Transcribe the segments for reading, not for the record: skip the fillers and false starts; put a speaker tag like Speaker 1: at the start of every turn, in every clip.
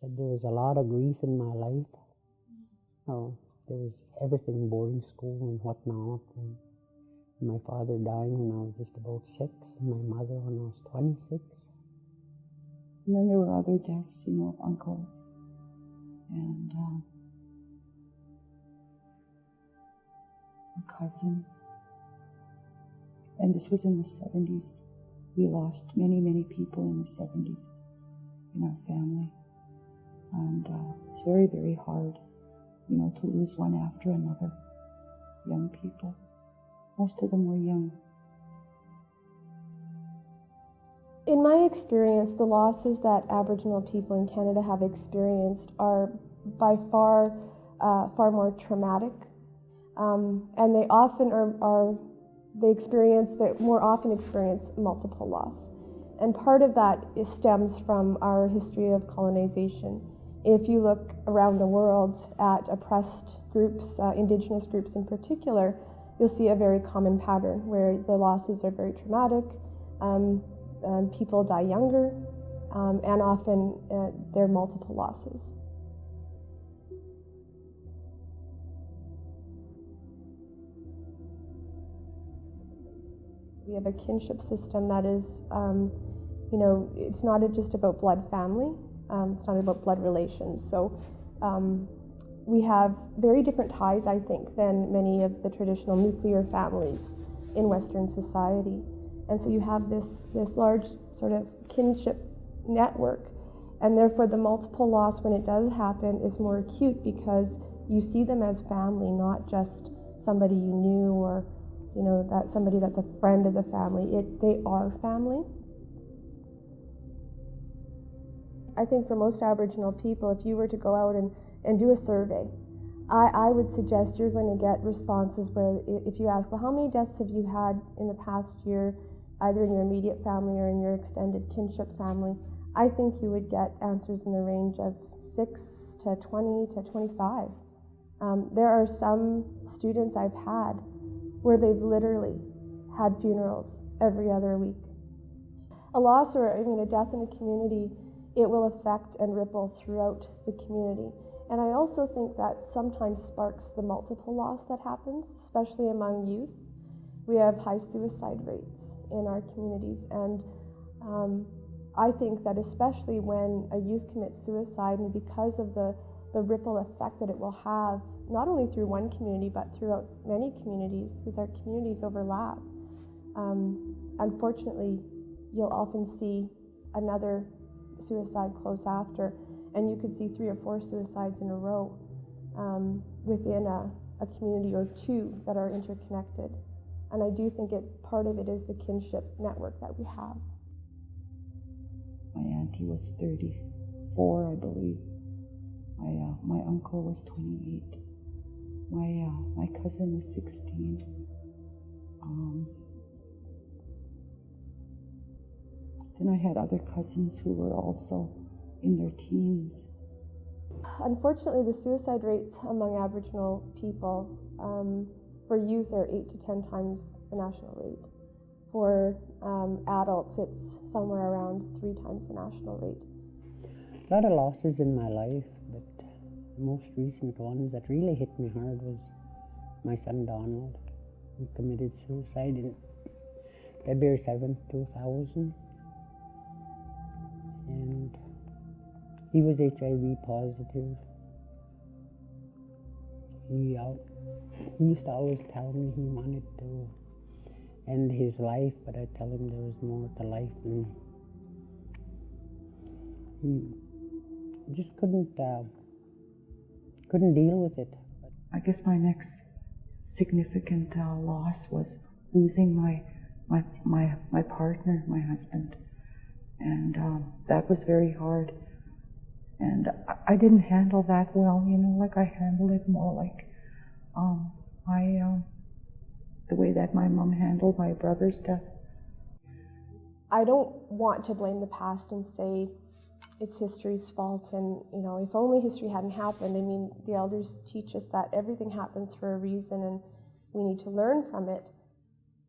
Speaker 1: Said there was a lot of grief in my life. Oh, there was everything, boarding school and whatnot. And my father dying when I was just about 6, and my mother when I was 26.
Speaker 2: And then there were other deaths, you know, of uncles. And a cousin. And this was in the 70s. We lost many, many people in the 70s in our family. And it's very, very hard, you know, to lose one after another. Young people. Most of them were young.
Speaker 3: In my experience, the losses that Aboriginal people in Canada have experienced are by far more traumatic, and they often more often experience multiple loss. And part of that stems from our history of colonization. If you look around the world at oppressed groups, Indigenous groups in particular, you'll see a very common pattern where the losses are very traumatic, people die younger, and often there are multiple losses. We have a kinship system that is, you know, it's not just about blood family, it's not about blood relations. So we have very different ties, I think, than many of the traditional nuclear families in Western society. And so you have this large sort of kinship network, and therefore the multiple loss, when it does happen, is more acute because you see them as family, not just somebody you knew or, you know, that somebody that's a friend of the family. They are family. I think for most Aboriginal people, if you were to go out and do a survey, I would suggest you're going to get responses where if you ask, well, how many deaths have you had in the past year, either in your immediate family or in your extended kinship family, I think you would get answers in the range of 6 to 20 to 25. There are some students I've had where they've literally had funerals every other week. A loss or a death in a community, it will affect and ripple throughout the community. And I also think that sometimes sparks the multiple loss that happens, especially among youth. We have high suicide rates in our communities, and I think that especially when a youth commits suicide, and because of the ripple effect that it will have, not only through one community, but throughout many communities, because our communities overlap, unfortunately, you'll often see another suicide close after, and you could see 3 or 4 suicides in a row within a community or two that are interconnected. And I do think part of it is the kinship network that we have.
Speaker 2: My auntie was 34, I believe. My uncle was 28. My cousin was 16. Then I had other cousins who were also in their teens.
Speaker 3: Unfortunately, the suicide rates among Aboriginal people for youth are 8 to 10 times the national rate. For adults, it's somewhere around 3 times the national rate.
Speaker 1: A lot of losses in my life, but the most recent ones that really hit me hard was my son Donald, who committed suicide in February 7th, 2000. And he was HIV positive. He used to always tell me he wanted to end his life, but I tell him there was more to life than he just couldn't deal with it.
Speaker 2: I guess my next significant loss was losing my partner, my husband, and that was very hard. And I didn't handle that well, like I handled it more like the way that my mom handled my brother's death.
Speaker 3: I don't want to blame the past and say it's history's fault, and if only history hadn't happened. I mean, the elders teach us that everything happens for a reason and we need to learn from it.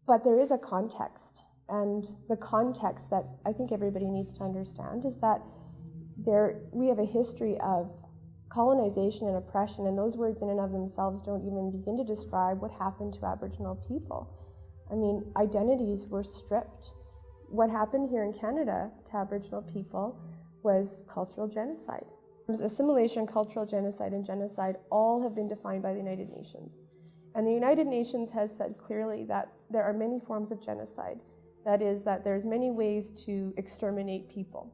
Speaker 3: But there is a context, and the context that I think everybody needs to understand is that we have a history of colonization and oppression, and those words in and of themselves don't even begin to describe what happened to Aboriginal people. I mean, identities were stripped. What happened here in Canada to Aboriginal people was cultural genocide. Assimilation, cultural genocide, and genocide all have been defined by the United Nations. And the United Nations has said clearly that there are many forms of genocide. That is, that there's many ways to exterminate people.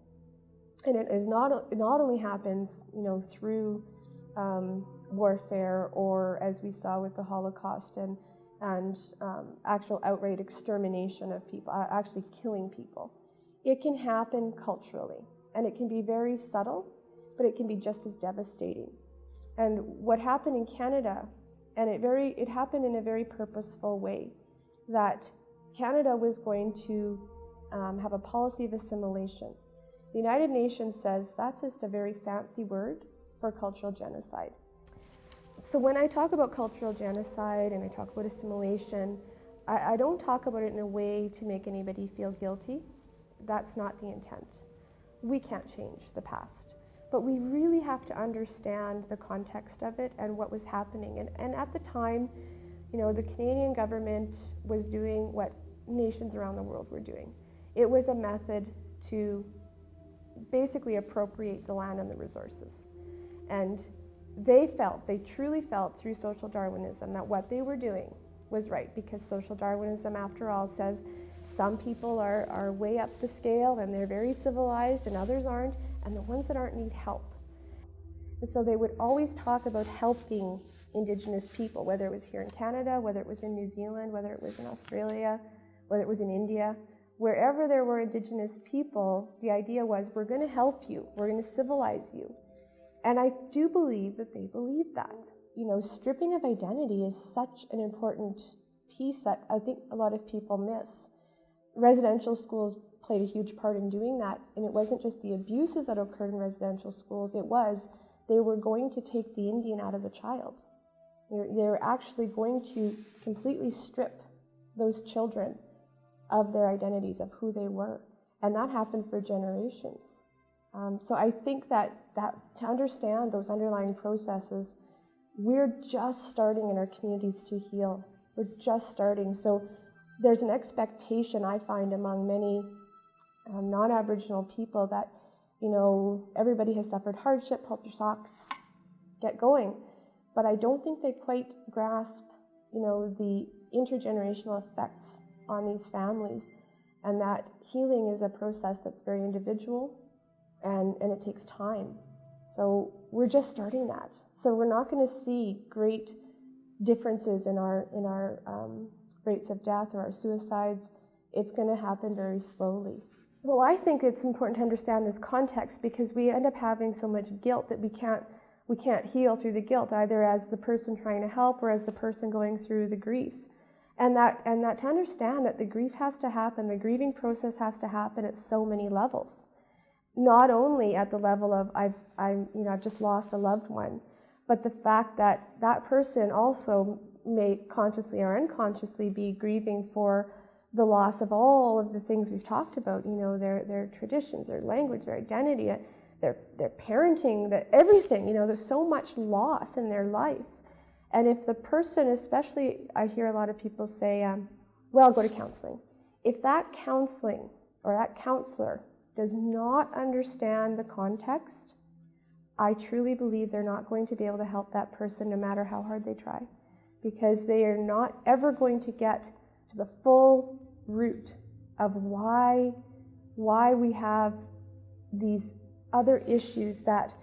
Speaker 3: And it not only happens, through warfare, or as we saw with the Holocaust and actual outright extermination of people, actually killing people. It can happen culturally, and it can be very subtle, but it can be just as devastating. And what happened in Canada, and it happened in a very purposeful way, that Canada was going to have a policy of assimilation. The United Nations says that's just a very fancy word for cultural genocide. So when I talk about cultural genocide and I talk about assimilation, I don't talk about it in a way to make anybody feel guilty. That's not the intent. We can't change the past. But we really have to understand the context of it and what was happening. And at the time, the Canadian government was doing what nations around the world were doing. It was a method to basically appropriate the land and the resources. And they truly felt through social Darwinism that what they were doing was right, because social Darwinism, after all, says some people are way up the scale and they're very civilized and others aren't, and the ones that aren't need help. And so they would always talk about helping Indigenous people, whether it was here in Canada, whether it was in New Zealand, whether it was in Australia, whether it was in India. Wherever there were Indigenous people, the idea was, we're going to help you, we're going to civilize you. And I do believe that they believed that. Stripping of identity is such an important piece that I think a lot of people miss. Residential schools played a huge part in doing that, and it wasn't just the abuses that occurred in residential schools, it was they were going to take the Indian out of the child. They were actually going to completely strip those children of their identities, of who they were. And that happened for generations. So I think that to understand those underlying processes, we're just starting in our communities to heal. We're just starting. So there's an expectation, I find, among many non-Aboriginal people that, everybody has suffered hardship, pull up your socks, get going. But I don't think they quite grasp, the intergenerational effects on these families, and that healing is a process that's very individual and it takes time. So we're just starting that. So we're not going to see great differences in our rates of death or our suicides. It's going to happen very slowly. Well, I think it's important to understand this context, because we end up having so much guilt that we can't heal through the guilt, either as the person trying to help or as the person going through the grief. And that to understand that the grief has to happen, the grieving process has to happen at so many levels. Not only at the level of I've just lost a loved one, but the fact that that person also may consciously or unconsciously be grieving for the loss of all of the things we've talked about, their traditions, their language, their identity, their parenting, everything, there's so much loss in their life. And if the person, especially, I hear a lot of people say, well, go to counseling. If that counseling or that counselor does not understand the context, I truly believe they're not going to be able to help that person no matter how hard they try, because they are not ever going to get to the full root of why we have these other issues that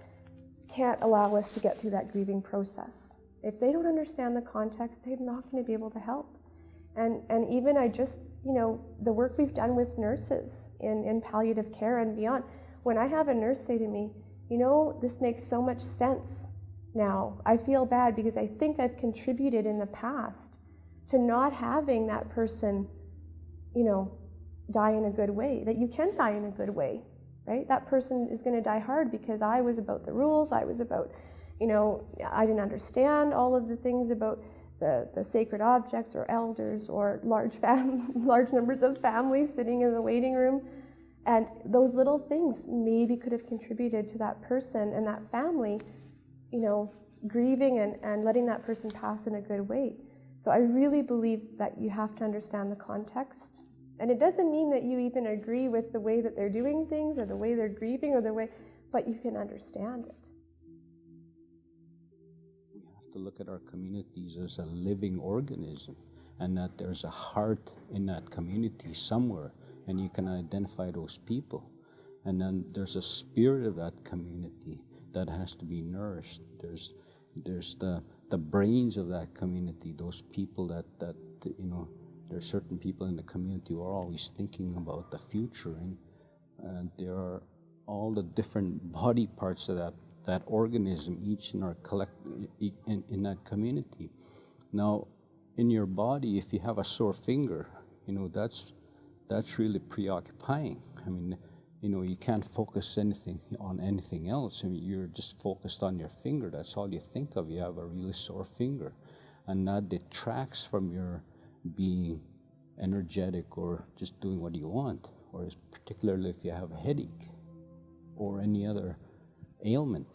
Speaker 3: can't allow us to get through that grieving process. If they don't understand the context, they're not going to be able to help. And even the work we've done with nurses in palliative care and beyond, when I have a nurse say to me, this makes so much sense now, I feel bad because I think I've contributed in the past to not having that person, die in a good way, that you can die in a good way, right? That person is going to die hard because I was about the rules, I was about, I didn't understand all of the things about the sacred objects or elders or large numbers of families sitting in the waiting room. And those little things maybe could have contributed to that person and that family, grieving and letting that person pass in a good way. So I really believe that you have to understand the context. And it doesn't mean that you even agree with the way that they're doing things or the way they're grieving or the way, but you can understand it.
Speaker 4: We have to look at our communities as a living organism, and that there's a heart in that community somewhere, and you can identify those people. And then there's a spirit of that community that has to be nourished. There's the brains of that community, those people that there are certain people in the community who are always thinking about the future, and there are all the different body parts of that organism, each in our in that community. Now, in your body, if you have a sore finger, that's really preoccupying. I mean, you can't focus on anything else. I mean, you're just focused on your finger. That's all you think of. You have a really sore finger, and that detracts from your being energetic or just doing what you want, or particularly if you have a headache or any other ailment.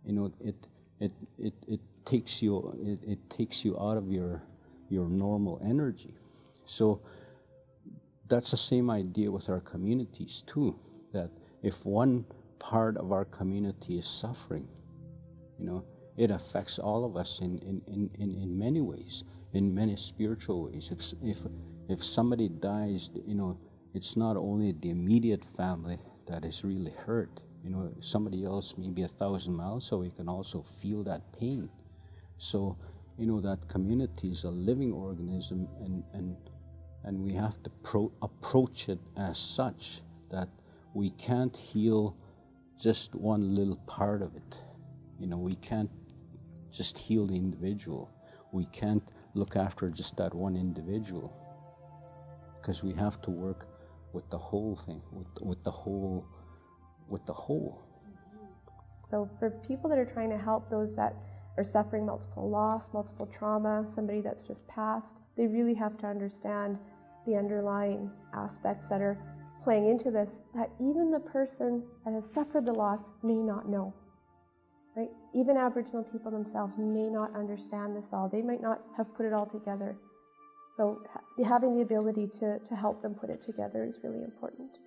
Speaker 4: It takes you out of your normal energy. So that's the same idea with our communities too, that if one part of our community is suffering, it affects all of us in many ways, in many spiritual ways. If somebody dies, it's not only the immediate family that is really hurt. Somebody else maybe 1,000 miles away can also feel that pain. So, that community is a living organism, and we have to approach it as such, that we can't heal just one little part of it. We can't just heal the individual. We can't look after just that one individual, because we have to work with the whole thing, with the whole.
Speaker 3: So for people that are trying to help those that are suffering multiple loss, multiple trauma, somebody that's just passed, they really have to understand the underlying aspects that are playing into this, that even the person that has suffered the loss may not know, right? Even Aboriginal people themselves may not understand this all. They might not have put it all together. So having the ability to help them put it together is really important.